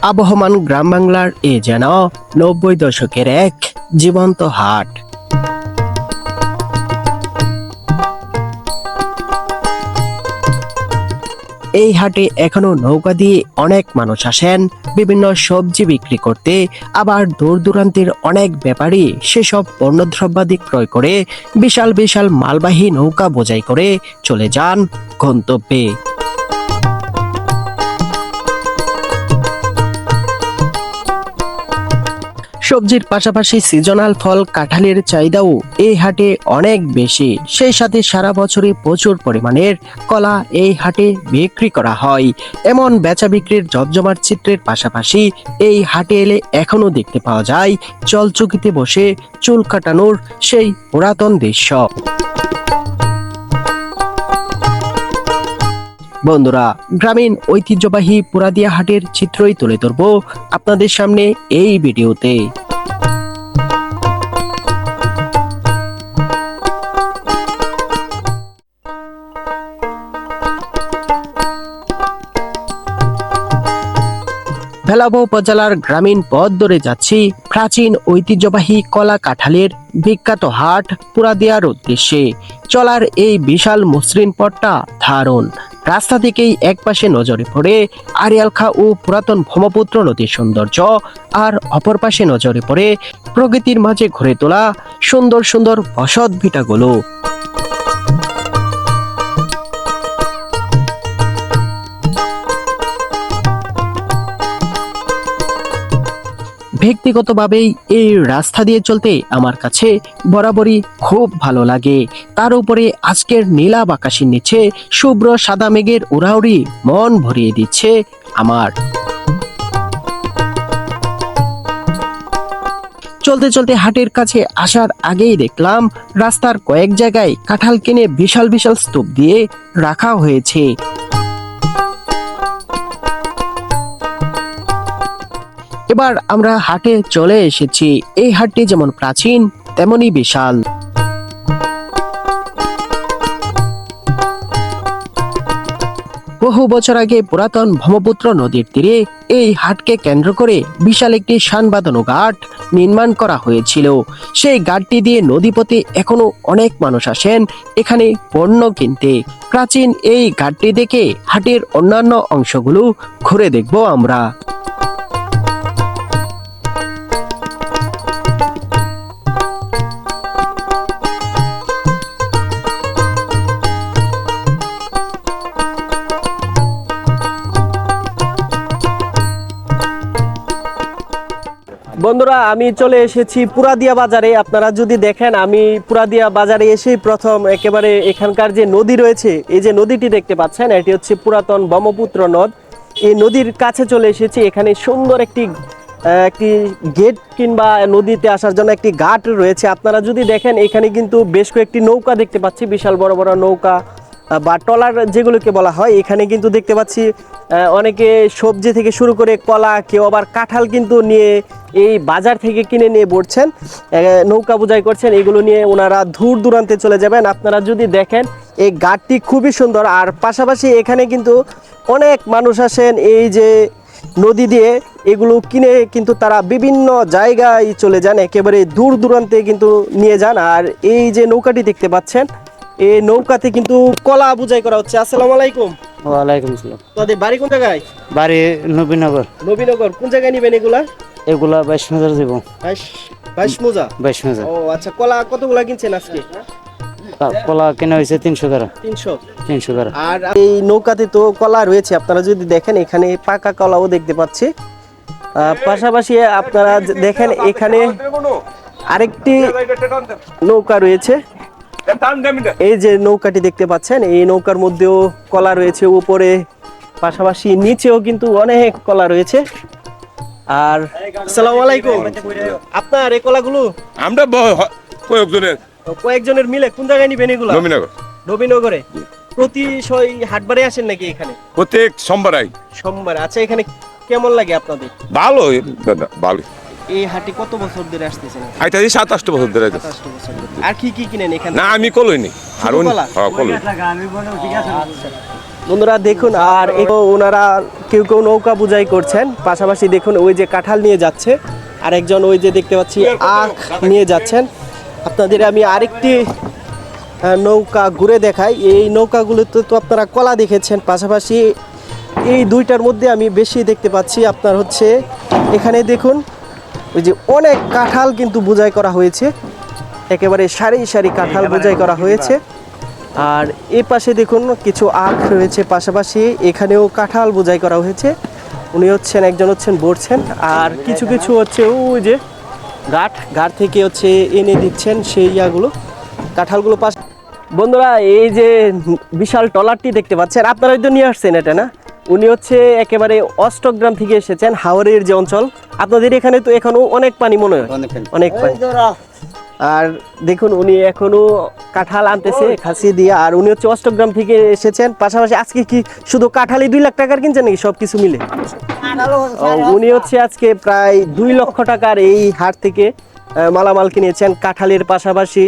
আবহমান গ্রাম বাংলার এ যেন ৯০ দশকের এক জীবন্ত হাট। এই হাটে এখনো নৌকা দিয়ে অনেক মানুষ আসেন বিভিন্ন সবজি বিক্রি করতে, আবার দূর দূরান্তের অনেক ব্যাপারী সেসব পণ্যদ্রব্যাদি ক্রয় করে বিশাল বিশাল মালবাহী নৌকা বোঝাই করে চলে যান গন্তব্যে। সবজির পাশাপাশি সিজনাল ফল কাঁঠালের চাহিদাও এই হাটে অনেক বেশি। সেই সাথে সারা বছরই প্রচুর পরিমাণের কলা এই হাটে বিক্রি করা হয়। এমন বেচা বিক্রির জমজমাট চিত্রের পাশাপাশি এই হাটে এলে এখনো দেখতে পাওয়া যায় চলচকিতে বসে চুল কাটানোর সেই পুরাতন দৃশ্য। বন্ধুরা, গ্রামীণ ঐতিহ্যবাহী পুরাদিয়া হাটের চিত্রই তুলে ধরব আপনাদের সামনে এই ভিডিওতে। ভেলাবো উপজেলার গ্রামীণ পথ ধরে যাচ্ছি প্রাচীন ঐতিহ্যবাহী কলা কাঁঠালের বিখ্যাত হাট পুরাদিয়ার উদ্দেশ্যে। চলার এই বিশাল মসৃণ পথটা দারুণ। রাস্তা থেকেই একপাশে নজরে পড়ে আড়িয়ালখা ও পুরাতন ব্রহ্মপুত্র নদীর সৌন্দর্য, আর অপর পাশে নজরে পড়ে প্রকৃতির মাঝে ঘুরে তোলা সুন্দর সুন্দর বসত ভিটাগুলো। ব্যক্তিগতভাবেই এই রাস্তা দিয়ে চলতে আমার কাছে বরাবরই খুব ভালো লাগে। তার উপরে আজকের নীলাভ আকাশের নিচে শুভ্র সাদা মেঘের উড়াউড়ি মন ভরিয়ে দিচ্ছে আমার। চলতে চলতে হাটের কাছে আসার আগেই দেখলাম রাস্তার কয়েক জায়গায় কাঁঠাল কিনে বিশাল বিশাল স্তূপ দিয়ে রাখা হয়েছে। এবার আমরা হাটে চলে এসেছি। এই হাটটি যেমন প্রাচীন তেমনি বিশাল। বহু বছর আগে পুরাতন ব্রহ্মপুত্র নদীর তীরে এই হাটকে কেন্দ্র করে বিশাল একটি শান বাঁধানো ঘাট নির্মাণ করা হয়েছিল। সেই ঘাটটি দিয়ে নদীপথে এখনো অনেক মানুষ আসেন এখানে পণ্য কিনতে। প্রাচীন এই ঘাটটি দেখে হাটের অন্যান্য অংশগুলো ঘুরে দেখব আমরা। বন্ধুরা, আমি চলে এসেছি পুরাদিয়া বাজারে। আপনারা যদি দেখেন, আমি পুরাদিয়া বাজারে এসেই প্রথম একেবারে এখানকার যে নদী রয়েছে, এই যে নদীটি দেখতে পাচ্ছেন, এটি হচ্ছে পুরাতন ব্রহ্মপুত্র নদ। এই নদীর কাছে চলে এসেছি। এখানে সুন্দর একটি গেট কিংবা নদীতে আসার জন্য একটি ঘাট রয়েছে। আপনারা যদি দেখেন, এখানে কিন্তু বেশ কয়েকটি নৌকা দেখতে পাচ্ছি, বিশাল বড় বড় নৌকা বা ট্রলার যেগুলোকে বলা হয়। এখানে কিন্তু দেখতে পাচ্ছি অনেকে সবজি থেকে শুরু করে কলা, কেউ আবার কাঁঠাল কিন্তু নিয়ে এই বাজার থেকে কিনে নিয়ে বসছেন, নৌকা বোঝাই করছেন। এগুলো নিয়ে ওনারা দূর দূরান্তে চলে যাবেন। আপনারা যদি দেখেন, এই ঘাটটি খুবই সুন্দর। আর পাশাপাশি এখানে কিন্তু অনেক মানুষ আসেন এই যে নদী দিয়ে এগুলো কিনে কিন্তু তারা বিভিন্ন জায়গায় চলে যান, একেবারে দূর দূরান্তে কিন্তু নিয়ে যান। আর এই যে নৌকাটি দেখতে পাচ্ছেন, এই নৌকাতে কিন্তু কলা বোঝাই করা হচ্ছে। আসসালামু আলাইকুম। ওয়ালাইকুম আসসালাম। তোদের বাড়ি কোন জায়গায়? বাড়ি নবীনগর। নবীনগর কোন জায়গায় নিবেন এগুলা? এগুলা 22,000 দিব। 22 মোজা? 22,000। ও আচ্ছা, কলা কতগুলা কিনছেন আজকে? কলা কেনা হয়েছে 300 টাকা। 300 টাকা। আর এই নৌকাতে তো কলা রয়েছে, আপনারা যদি দেখেন এখানে পাকা কলাও দেখতে পাচ্ছি। পাশাপাশি আপনারা দেখেন এখানে আরেকটি নৌকা রয়েছে। এই যে নৌকাটি দেখতে পাচ্ছেন, এই নৌকার মধ্যেও কলা রয়েছে উপরে, পাশাপাশি নিচেও কিন্তু অনেক কলা রয়েছে। আর আসসালামু আলাইকুম। আপনার এই কলাগুলো আমরা কয়েকজনের মিলে কোন জায়গায় নিবেন এগুলো? নবীনগরে। প্রতি হাটবারে আসেন নাকি এখানে? প্রত্যেক সোমবার। আচ্ছা, এখানে কেমন লাগে আপনাদের? ভালো দাদা, ভালো। এই হাটে কত বছর ধরে আসতেছেন? আইতা 7-8 বছর ধরে। 7-8 বছর ধরে। আর কি কি কিনেন এখানে? না, আমি কলই নি। আর কলা? হ্যাঁ, কলই। বন্ধুরা দেখুন, আর ওনারা কেউ কেউ নৌকা বুঝাই করছেন, পাশাপাশি দেখুন ওই যে কাঁঠাল নিয়ে যাচ্ছে, আরেকজন ওই যে দেখতে পাচ্ছি আখ নিয়ে যাচ্ছেন। আপনাদের আমি আরেকটি নৌকা ঘুরে দেখাই। এই নৌকাগুলোতে তো আপনারা কলা দেখেছেন, পাশাপাশি এই দুইটার মধ্যে আমি বেশি দেখতে পাচ্ছি আপনার হচ্ছে এখানে দেখুন ওই যে অনেক কাঁঠাল কিন্তু বোঝাই করা হয়েছে, একেবারে সারি সারি কাঁঠাল বোঝাই করা হয়েছে। আর এই পাশে দেখুন কিছু আখ রয়েছে, পাশাপাশি এখানেও কাঁঠাল বোঝাই করা হয়েছে। উনি হচ্ছেন একজন হচ্ছেন বলছেন, আর কিছু কিছু হচ্ছে ওই যে ঘাট থেকে হচ্ছে এনে দিচ্ছেন সেই ইয়াগুলো কাঁঠালগুলো। পাশ বন্ধুরা এই যে বিশাল ট্রলারটি দেখতে পাচ্ছেন, আপনারাই তো নিয়ে আসছেন এটা না? উনি হচ্ছে একেবারে অষ্টগ্রাম থেকে এসেছেন, হাওরের যে অঞ্চল। আপনাদের এখানে তো এখনো অনেক পানি মনে হয়, অনেক পানি। আর দেখুন উনি এখনো কাঁঠাল আনতেছে খাসি দিয়ে, আর উনি হচ্ছে অষ্টগ্রাম থেকে এসেছেন। পাশাপাশি আজকে কি শুধু কাঁঠালই 2 লাখ টাকার কিনছেন নাকি সব কিছু মিলে? উনি হচ্ছে আজকে প্রায় 2 লক্ষ টাকার এই হাট থেকে মালামাল কিনেছেন কাঁঠালের পাশাপাশি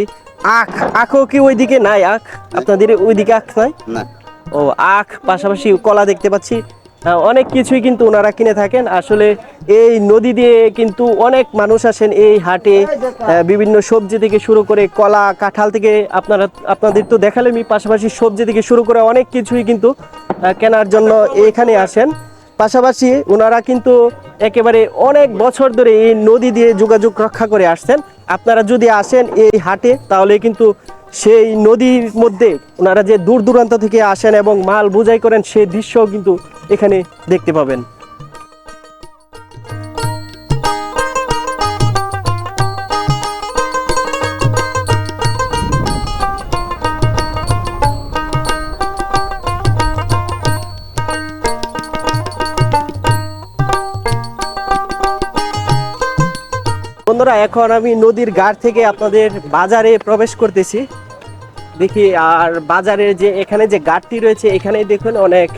আখও কি ওইদিকে নাই? আখ আপনাদের ওইদিকে আখ নাই? না। ও আখ, পাশাপাশি কলা দেখতে পাচ্ছি, অনেক কিছুই কিন্তু ওনারা কিনে থাকেন। আসলে এই নদী দিয়ে কিন্তু অনেক মানুষ আসেন এই হাটে, বিভিন্ন সবজি থেকে শুরু করে কলা কাঁঠাল থেকে আপনাদের তো দেখালেমই, পাশাপাশি সবজি থেকে শুরু করে অনেক কিছুই কিন্তু কেনার জন্য এখানে আসেন। পাশাপাশি ওনারা কিন্তু একেবারে অনেক বছর ধরে এই নদী দিয়ে যোগাযোগ রক্ষা করে আসছেন। আপনারা যদি আসেন এই হাটে তাহলে কিন্তু সেই নদীর মধ্যে ওনারা যে দূর দূরান্ত থেকে আসেন এবং মাল বোঝাই করেন সেই দৃশ্য কিন্তু এখানে দেখতে পাবেন। বন্ধুরা এখন আমি নদীর ঘাট থেকে আপনাদের বাজারে প্রবেশ করতেছি, দেখি। আর বাজারের যে এখানে যে ঘাটটি রয়েছে এখানে দেখুন অনেক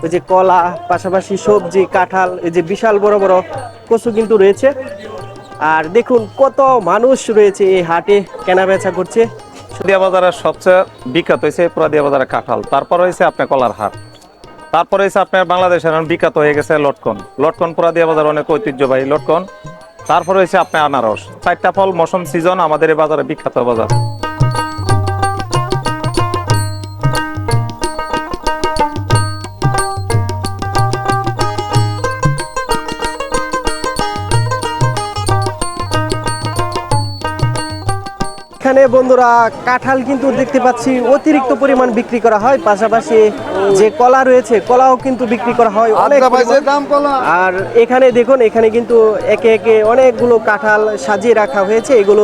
ওই যে কলা, পাশাপাশি সবজি, কাঁঠাল, এই যে বিশাল বড় বড় কচু কিন্তু রয়েছে। আর দেখুন কত মানুষ রয়েছে এই হাটে কেনা বেচা করছে। পুরাদিয়া বাজারের সবচেয়ে বিখ্যাত হয়েছে পুরাদিয়া বাজারের কাঁঠাল, তারপর হয়েছে আপনার কলার হাট, তারপর হয়েছে আপনার বাংলাদেশের বিখ্যাত হয়ে গেছে লটকন পুরাদিয়া বাজার অনেক ঐতিহ্যবাহী লটকন, তারপর হয়েছে আপনার আনারস। 4টা ফল মৌসুম সিজন আমাদের এই বাজারে বিখ্যাত বাজার। এখানে বন্ধুরা কাঁঠাল কিন্তু দেখতে পাচ্ছি অতিরিক্ত পরিমাণ বিক্রি করা হয়, পাশাপাশি যে কলা রয়েছে কলাও কিন্তু বিক্রি করা হয় অনেক পরিমাণ। আর এখানে দেখুন এখানে কিন্তু একে একে অনেকগুলো কাঁঠাল সাজিয়ে রাখা হয়েছে, এগুলো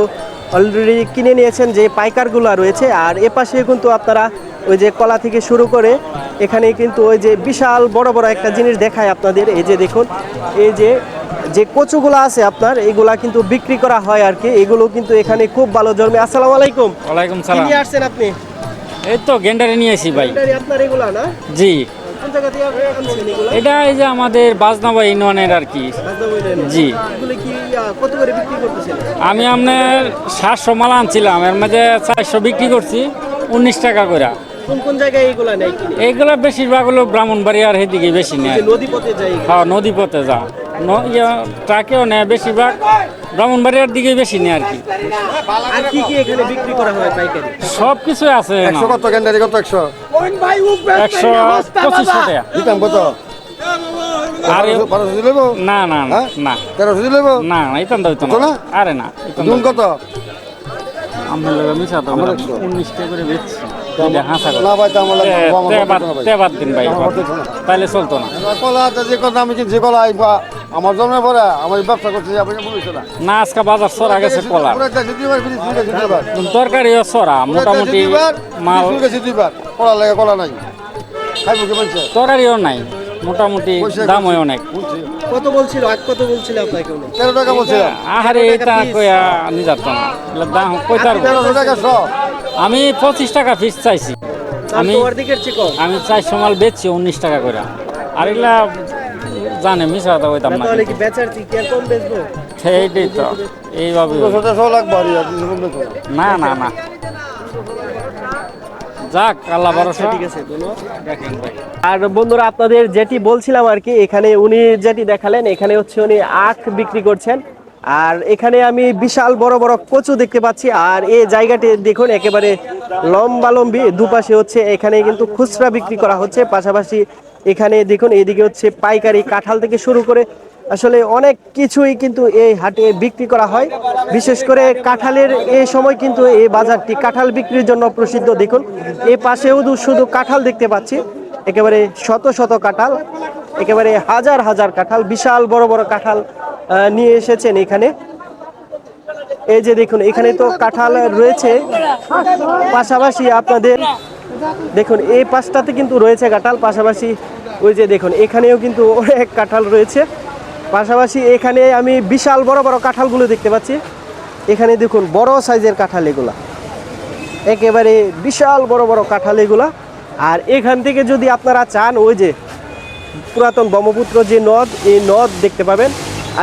অলরেডি কিনে নিয়েছেন যে পাইকারগুলো রয়েছে। আর এপাশে কিন্তু আপনারা ওই যে কলা থেকে শুরু করে এখানে কিন্তু ওই যে বিশাল বড় বড় একটা জিনিস দেখায় আপনাদের, এই যে দেখুন এই যে কচুগুলা আছে আপনার এগুলা কিন্তু বিক্রি করা হয় আর কি, এগুলো কিন্তু এখানে খুব ভালো জন্মে। আসসালামু আলাইকুম। ওয়ালাইকুম কি সালাম। নিয়ে আসছেন আপনি? এই তো গেন্ডারে নিয়ে আসি ভাই। এটারই আপনার এগুলা না? জি, কোন জায়গা থেকে আনছেন এগুলা? এটা এই যে আমাদের বাজনাবা ইউনিয়নের আর কি। জি। এগুলো কি কত করে বিক্রি করতেছেন? আমি আপনার 700 মাল আনছিলাম, এর মধ্যে 400 বিক্রি করছি 19 টাকা করে। কোন কোন জায়গায় এগুলা নেয় কিনে? এইগুলো বেশিরভাগ হলো ব্রাহ্মণবাড়িয়ার সেদিকে বেশি নেয়। যে নদী পথে যায় এগুলো? হ্যাঁ, নদী পথে যা ট্রাকেও নেয়, বেশিরভাগ ব্রাহ্মণবাড়িয়ার দিকে বেশি নেয় আর কি। আর কি কি এখানে বিক্রি করা হয় পাইকারি? সব কিছু আছে না। 100 কত গেন্ডারি কত 100? 125 টাকা। দিতাম কত? আর 1200 দিলেবো? না না না হ্যাঁ? না 1300 দিলেবো? না না, ইতান দাও ইতান কত না? আরে না ইতান দুন কত? আমরা লোক মিশা তো আমরা 19 টাকা করে বেচছি। এটা হাসা না ভাই তো আমার লাগবে না, তেবাদ দিন ভাই, তাহলে চলতো না। কলা যে কথা আমি কিনছি কলা আমার জন্মের পরে আমার ব্যবসা করছি আপনি বলেছেন না না আজকে বাজার সরা গেছে কলা, তরকারিও সরা মোটামুটি মাল, কলা লাগে কলা নাই খাইব কি বলছে তরকারিও নাই মোটামুটি, দামও অনেক। কত বলছিল? আজ কত বলছিল আপনাকে উনি? 13 টাকা বলছে। আহারে এটা কইয়া নি যাত না, এগুলা দাম কইতার। 1300 টাকা সব। আমি 25 টাকা পিস চাইছি, আমি তোমার দিকের চেয়ে কম? আমি 400 মাল বেচছি 19 টাকা করে। আর এগুলা জানে মিশা তো ওইতাম না, তাহলে কি বেচার কি আর কম বেচবো? সেইটাই তো এইভাবে। 200 টাকা সব লাগবে আর না না না যাক আল্লাহ ভরসা। ঠিক আছে, ধন্যবাদ। আর বন্ধুরা আপনাদের যেটি বলছিলাম আর কি, এখানে উনি যেটি দেখালেন, এখানে হচ্ছে উনি আখ বিক্রি করছেন। আর এখানে আমি বিশাল বড় বড় কচু দেখতে পাচ্ছি। আর এই জায়গাটি দেখুন একেবারে লম্বালম্বি, দুপাশে হচ্ছে এখানে কিন্তু খুচরা বিক্রি করা হচ্ছে, পাশাপাশি এখানে দেখুন এইদিকে হচ্ছে পাইকারি কাঁঠাল থেকে শুরু করে আসলে অনেক কিছুই কিন্তু এই হাটে বিক্রি করা হয়। বিশেষ করে কাঁঠালের এই সময় কিন্তু এই বাজারটি কাঁঠাল বিক্রির জন্য প্রসিদ্ধ। দেখুন এই পাশেও শুধু কাঁঠাল দেখতে পাচ্ছি, একেবারে শত শত কাঁঠাল, একেবারে হাজার হাজার কাঁঠাল, বিশাল বড় বড় কাঁঠাল নিয়ে এসেছেন এখানে। এই যে দেখুন এখানে তো কাঁঠাল রয়েছে, পাশাপাশি আপনাদের দেখুন এই পাশটাতে কিন্তু রয়েছে কাঁঠাল, পাশাপাশি ওই যে দেখুন এখানেও কিন্তু অনেক কাঁঠাল রয়েছে। পাশাপাশি এখানে আমি বিশাল বড় বড় কাঁঠালগুলো দেখতে পাচ্ছি। এখানে দেখুন বড় সাইজের কাঁঠাল, এগুলা একেবারে বিশাল বড় বড় কাঁঠাল এগুলা। আর এখান থেকে যদি আপনারা চান, ওই যে পুরাতন ব্রহ্মপুত্র যে নদ, এই নদ দেখতে পাবেন।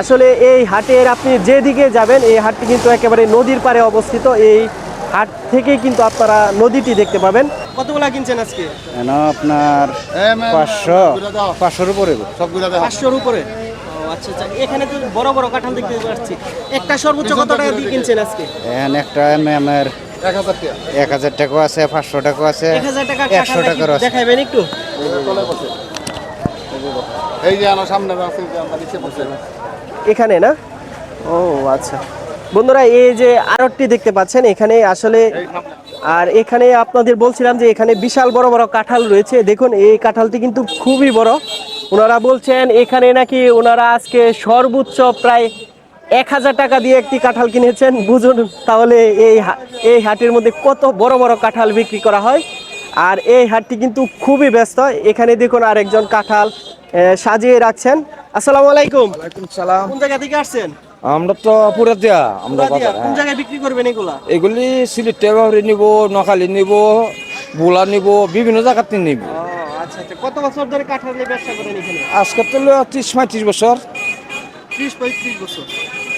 আসলে এই হাটের আপনি যেদিকে যাবেন, এই হাটটি কিন্তু একেবারে নদীর পাড়ে অবস্থিত। এই হাট থেকেই কিন্তু আপনারা নদীটি দেখতে পাবেন। কতগুলা কিনছেন আজকে? আপনার 500-500 উপরে। সবগুলো দেখা 500-র উপরে। ও আচ্ছা আচ্ছা, এখানে তো বড় বড় কাঁঠাল দেখতে পাচ্ছি। একটা সর্বোচ্চ কত টাকা দিয়ে কিনছেন আজকে? এখন একটা আমার 1000 টাকা 1000 টাকা আছে, 500 টাকা আছে, 1000 টাকার 100 টাকার আছে। দেখাবেন একটু? এই যে আমার সামনে আছে, যে আমরা নিচে বসে এখানে না? ও আচ্ছা বন্ধুরা, এই যে আড়তটি দেখতে পাচ্ছেন এখানে আসলে, আর এখানে আপনাদের বলছিলাম যে এখানে বিশাল বড় বড় কাঁঠাল রয়েছে। দেখুন এই কাঁঠালটি কিন্তু খুবই বড়। ওনারা বলছেন এখানে নাকি ওনারা আজকে সর্বোচ্চ প্রায় 1000 টাকা দিয়ে একটি কাঁঠাল কিনেছেন। বুঝুন তাহলে এই হাটের মধ্যে কত বড় বড় কাঁঠাল বিক্রি করা হয়। আর এই হাটটি কিন্তু খুবই ব্যস্ত। এখানে দেখুন আরেকজন কাঁঠাল সাজিয়ে রাখছেন। আসসালামু আলাইকুম। ওয়ালাইকুম সালাম। কোন জায়গা থেকে আসছেন? আমরা তো পুরা দিয়া আমরা পুরাদিয়া। বাজার, কোন জায়গায় বিক্রি করবেন এগুলা? এগুলি সিলেট নিব, নোয়াখালী নিব, বোলা নিব, বিভিন্ন জায়গাতে নিব। ও আচ্ছা আচ্ছা, কত বছর ধরে কাঁঠালের ব্যবসা করেন এখানে? আজকে তো 30-35 বছর। 30-35 বছর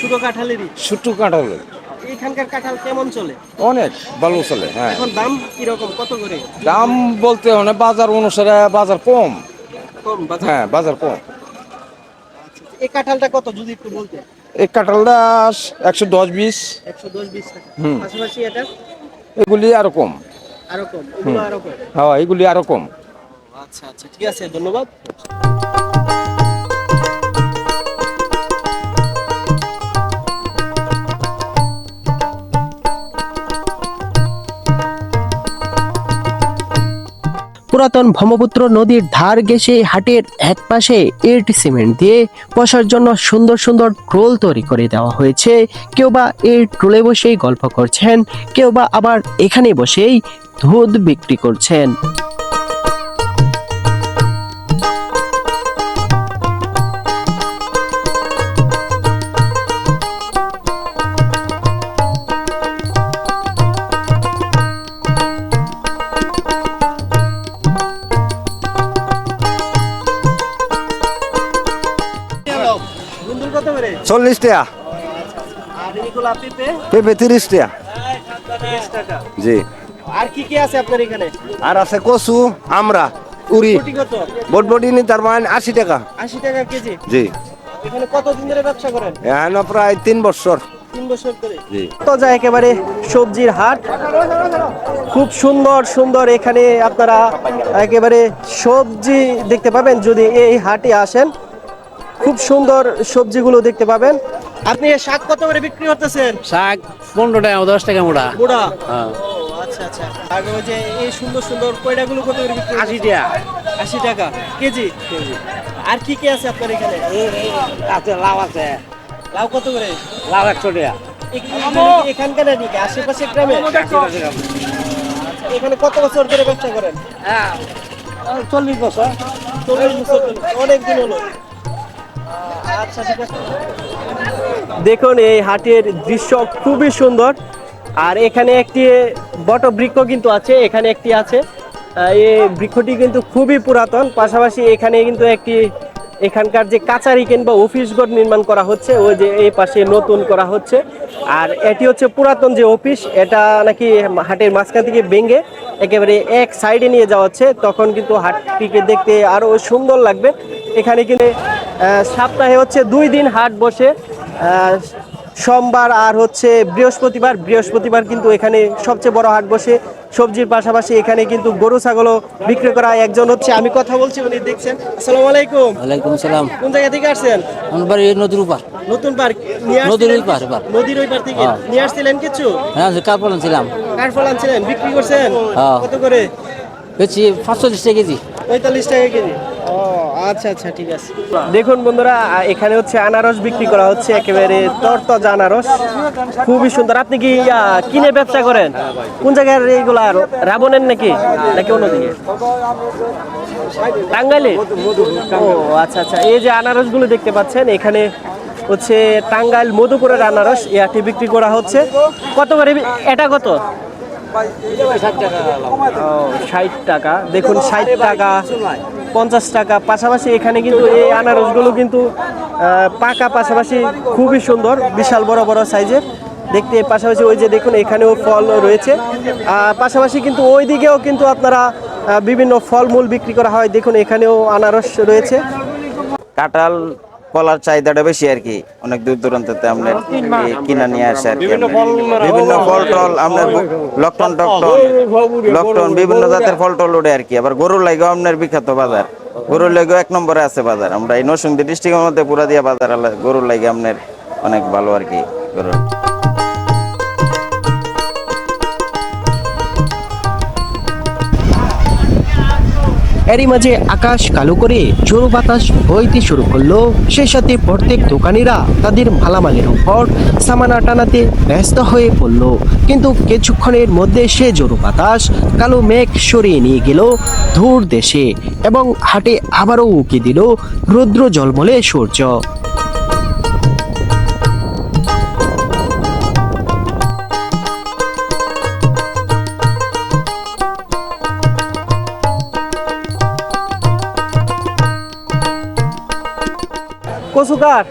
শুধু কাঁঠালেরই? ছোট্ট কাঁঠাল এখানকার কাঁঠাল কেমন চলে? অনেক ভালো চলে। হ্যাঁ, এখন দাম কিরকম, কত করে? দাম বলতে মানে বাজার অনুসারে বাজার কম। কম বাজার? হ্যাঁ, বাজার কম। এই কাঁঠালটা কত যদি একটু বলতে? এই কাঁঠালটা 110-20। 110-20 টাকা। হুম। পাশাপাশি এটা এগুলি আরো কম। আরো কম, এগুলো আরো কম। হ্যাঁ, এগুলি আরো কম। আচ্ছা আচ্ছা, ঠিক আছে, ধন্যবাদ। পুরাতন ব্রহ্মপুত্র নদীর ধার ঘেঁষে হাটের এক পাশে ইট সিমেন্ট দিয়ে বসার জন্য সুন্দর সুন্দর ট্রোল তৈরি করে দেওয়া হয়েছে। কেউ বা এই ট্রোলে বসেই গল্প করছেন, কেউ বা আবার এখানে বসেই দুধ বিক্রি করছেন। বন্ধুর কত করে? 40 টাকা। আর এগুলো পেঁপে? পেঁপে 30 টাকা। 30 টাকা। জি। আর কি কি আছে আপনার এখানে? আর আছে কচু, আমরা, উড়ি, কোটি কত? বটবটি নি তার মানে 80 টাকা। 80 টাকা কেজি। জি। এখানে কতদিন ধরে ব্যবসা করেন? এখন প্রায় 3 বছর। 3 বছর ধরে। জি। তো যা একেবারে সবজির হাট, খুব সুন্দর সুন্দর এখানে আপনারা একেবারে সবজি দেখতে পাবেন যদি এই হাটে আসেন। খুব সুন্দর সবজিগুলো দেখতে পাবেন। আপনি এই শাক কত করে বিক্রি করতেছেন? শাক 15 টাকা 10 টাকা মোড়া। বুড়া? হ্যাঁ। ও আচ্ছা আচ্ছা। আর ওই যে এই সুন্দর সুন্দর কয়টাগুলো কত করে বিক্রি? 80 টাকা। 80 টাকা কেজি। আর কি কি আছে আপনার এখানে? আছে লাউ আছে। লাউ কত করে? লাউ 100 টাকা। এখানকার নাকি আশেপাশে গ্রামে? এখানে কত বছর ধরে ব্যবসা করেন? হ্যাঁ, 40 বছর। 40 বছর ধরে, অনেক দিন হলো। আচ্ছা ঠিক আছে। দেখুন এই হাটের দৃশ্য খুবই সুন্দর। আর এখানে একটি বটবৃক্ষ কিন্তু আছে, এখানে একটি আছে। এই বৃক্ষটি কিন্তু খুবই পুরাতন। পাশাপাশি এখানে কিন্তু একটি এখানকার যে কাচারি কিংবা অফিস ঘর নির্মাণ করা হচ্ছে, ওই যে এই পাশে নতুন করা হচ্ছে। আর এটি হচ্ছে পুরাতন যে অফিস, এটা নাকি হাটের মাঝখান থেকে ভেঙে একেবারে এক সাইডে নিয়ে যাওয়া হচ্ছে, তখন কিন্তু হাটটিকে দেখতে আরো সুন্দর লাগবে। এখানে কিন্তু সপ্তাহে হচ্ছে 2 দিন হাট বসে, সোমবার আর হচ্ছে বৃহস্পতিবার কিন্তু এখানে সবচেয়ে বড় হাট বসে। সবজির পাশাপাশি এখানে কিন্তু গরু ছাগলও বিক্রি করা হয়। একজন হচ্ছে, আমি কথা বলছি, উনি দেখছেন। আসসালামু আলাইকুম। ওয়ালাইকুম সালাম। কোন জায়গা থেকে আসছেন? আমার বাড়ি নদীর উপর। নতুন পার্ক নিয়ে নদীর আসছিলেন? ওই পার, এবার। নদীর ওই পার থেকে নিয়ে আসছিলেন কিছু? হ্যাঁ, কার ফলন ছিলাম। কার ফল আনছিলেন, বিক্রি করছেন? হ্যাঁ। কত করে? বেশি 45 টাকা কেজি। 45 টাকা কেজি। ও আচ্ছা আচ্ছা, ঠিক আছে। দেখুন বন্ধুরা, এখানে হচ্ছে আনারস বিক্রি করা হচ্ছে, একেবারে তরতাজা আনারস, খুবই সুন্দর। আপনি কি কিনে ব্যবসা করেন? কোন জায়গার এইগুলা? রাবণের নাকি অন্যদিকে? টাঙ্গাইলে? ও আচ্ছা আচ্ছা। এই যে আনারস গুলো দেখতে পাচ্ছেন, এখানে হচ্ছে টাঙ্গাইল মধুপুরের আনারস, এটি বিক্রি করা হচ্ছে। কত করে এটা? কত? 60 টাকা। দেখুন 60 টাকা, 50 টাকা। পাশাপাশি এখানে কিন্তু এই আনারসগুলো কিন্তু পাকা, পাশাপাশি খুবই সুন্দর, বিশাল বড় বড় সাইজের দেখতে। পাশাপাশি ওই যে দেখুন এখানেও ফল রয়েছে, পাশাপাশি কিন্তু ওই দিকেও কিন্তু আপনারা বিভিন্ন ফলমূল বিক্রি করা হয়। দেখুন এখানেও আনারস রয়েছে। কাঁঠাল কলার চাহিদাটা বেশি আর কি, অনেক দূর দূরান্ততে আমরা কিনা নিয়ে আসে আর কি। বিভিন্ন ফল টল আপনার লকটন বিভিন্ন জাতের ফল টল ওঠে আর কি। আবার গরুর লাগেও আপনার বিখ্যাত বাজার, গরুর লাগেও 1 নম্বরে আছে বাজার। আমরা এই নরসিংদী ডিস্ট্রিক্টের মধ্যে পুরাদিয়া বাজার গরুর লাগে আপনার অনেক ভালো আর কি গরুর। এরই মাঝে আকাশ কালো করে ঝোড়ো বাতাস বইতে শুরু করলো। সেই সাথে প্রত্যেক দোকানিরা তাদের মালামালের উপর সামানা টানাতে ব্যস্ত হয়ে পড়ল। কিন্তু কিছুক্ষণের মধ্যে সে ঝোড়ো বাতাস কালো মেঘ সরিয়ে নিয়ে গেল দূর দেশে, এবং হাটে আবারও উকি দিল রৌদ্র ঝলমলে সূর্য। কচু কার?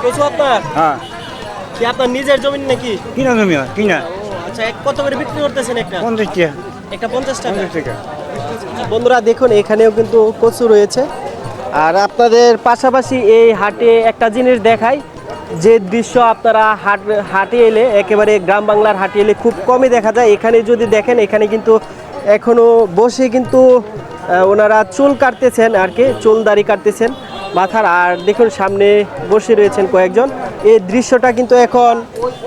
কচু আপনার? হ্যাঁ, কি আপনার নিজের জমি নাকি? কিনা জমি, কিনা। আচ্ছা, কত করে বিক্রি করতেছেন একটা? 50 টাকা। একটা 50 টাকা। 50 টাকা। বন্ধুরা দেখুন, এখানেও কিন্তু কচু রয়েছে। আর আপনাদের পাশাপাশি এই হাটে একটা জিনিস দেখাই, যে দৃশ্য আপনারা হাটে এলে, একেবারে গ্রাম বাংলার হাটে এলে খুব কমই দেখা যায়। এখানে যদি দেখেন, এখানে কিন্তু এখনো বসে কিন্তু ওনারা চুল কাটতেছেন আর কি, চুল দাড়ি কাটতেছেন মাথার। আর দেখুন সামনে বসে রয়েছেন কয়েকজন। এই দৃশ্যটা কিন্তু এখন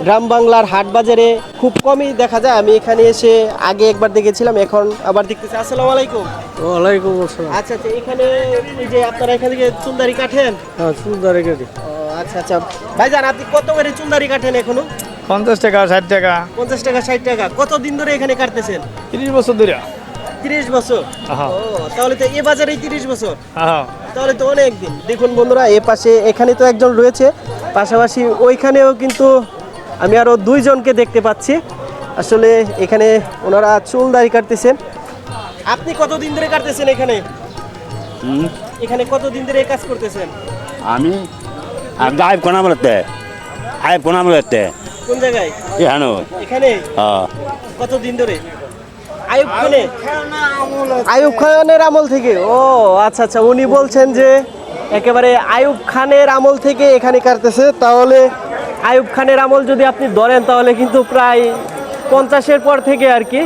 গ্রাম বাংলার হাট বাজারে খুব কমই দেখা যায়। আমি এখানে এসে আগে একবার দেখেছিলাম, এখন আবার দেখতেছি। আসসালামু আলাইকুম। ওয়ালাইকুম আসসালাম। আচ্ছা আচ্ছা, এখানে এই যে আপনারা এখান থেকে চুল দাড়ি কাটেন? হ্যাঁ, চুলদারি কাটি। ও আচ্ছা আচ্ছা। ভাইজান, আপনি কত করে চুল দাড়ি কাটেন এখনো? 50 টাকা, 60 টাকা। 50 টাকা, 60 টাকা। কতদিন ধরে এখানে কাটতেছেন? 30 বছর ধরে। 30 বছর? হ্যাঁ। ও, তাহলে তো এ বাজারে 30 বছর, হ্যাঁ। তাহলে তো অনেক দিন। দেখুন বন্ধুরা, এ পাশে এখানে তো একজন রয়েছে, পাশাপাশি ওইখানেও কিন্তু আমি আরো 2 জনকে দেখতে পাচ্ছি। আসলে এখানে ওনারা চুল দাড়ি কাটতেছেন। আপনি কতদিন ধরে কাটতেছেন এখানে? এখানে কতদিন ধরে এই কাজ করতেছেন? আমি আইব কোন আমলতে কোন জায়গায়? এখানে? হ্যাঁ। কতদিন ধরে? আইয়ুব খানের আমল থেকে? ও আচ্ছা আচ্ছা। উনি বলছেন যে একেবারে আইয়ুব খানের আমল থেকে এখানে কাটতেছে। তাহলে আইয়ুব খানের আমল যদি আপনি ধরেন, তাহলে কিন্তু প্রায় 50-এর পর থেকে আর কি,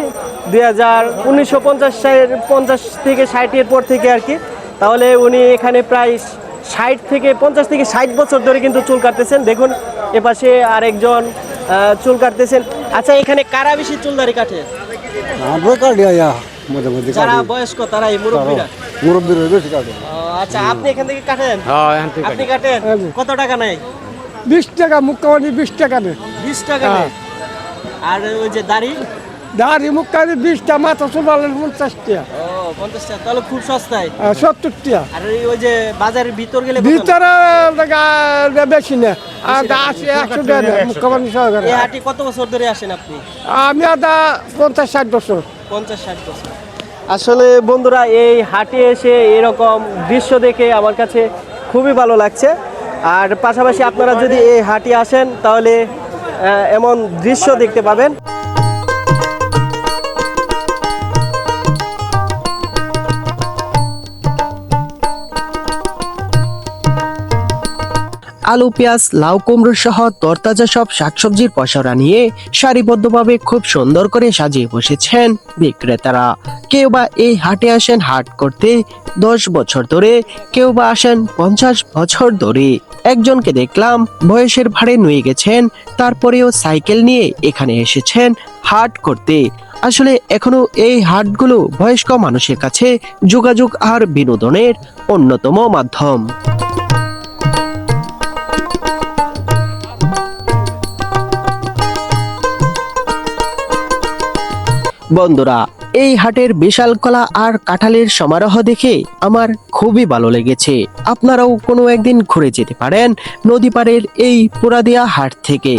1950 থেকে 60-এর পর থেকে আর কি। তাহলে উনি এখানে প্রায় 50 থেকে 60 বছর ধরে কিন্তু চুল কাটতেছেন। দেখুন এপাশে আরেকজন চুল কাটতেছেন। আচ্ছা, এখানে কারা বেশি চুল দাড়ি কাটে? যারা বয়স্ক, তারা এই মুরব্বীরা? মুরব্বীরা বেশি কাটে। আচ্ছা, আপনি এখান থেকে কাটেন? হ্যাঁ, এখান থেকে আপনি কাটেন? কত টাকা নেয়? 20 টাকা মুক্কাবানি, 20 টাকা নেই। 20 টাকা নেয়। আর ওই যে দাড়ি? দাঁড়ি মুক্কাবানি 20 টাকা, মাথা চুলালেন 50 টাকা। ও 50 টাকা, তাহলে খুব সস্তায়। 70 টাকা। আর ওই যে বাজারের ভিতর গেলে ভিতরে বেশি না, 80-100 টাকা মুক্কাবানি সহকারে। এই হাটে কত বছর ধরে আসেন আপনি? আমি 50-60 বছর। 50-60 বছর। আসলে বন্ধুরা, এই হাটে এসে এরকম দৃশ্য দেখে আমার কাছে খুবই ভালো লাগছে। আর পাশাপাশি আপনারা যদি এই হাটে আসেন, তাহলে এমন দৃশ্য দেখতে পাবেন। আলু, পেঁয়াজ, লাউ, কুমড়ো সহ তরতাজা সব শাকসবজির পসরা নিয়ে সারিবদ্ধভাবে খুব সুন্দর করে সাজিয়ে বসেছেন বিক্রেতারা। কেউ বা এই হাটে আসেন হাট করতে 10 বছর ধরে, কেউ বা আসেন 50 বছর ধরে। একজনকে দেখলাম বয়সের ভারে নুয়ে গেছেন, তারপরেও সাইকেল নিয়ে এখানে এসেছেন হাট করতে। আসলে এখনো এই হাটগুলো বয়স্ক মানুষের কাছে যোগাযোগ আর বিনোদনের অন্যতম মাধ্যম। বন্ধুরা, এই হাটের বিশাল কলা আর কাঁঠালের সমারোহ দেখে আমার খুবই ভালো লেগেছে। আপনারাও কোনো একদিন ঘুরে যেতে পারেন নদীপাড়ের এই পুরাদিয়া হাট থেকে।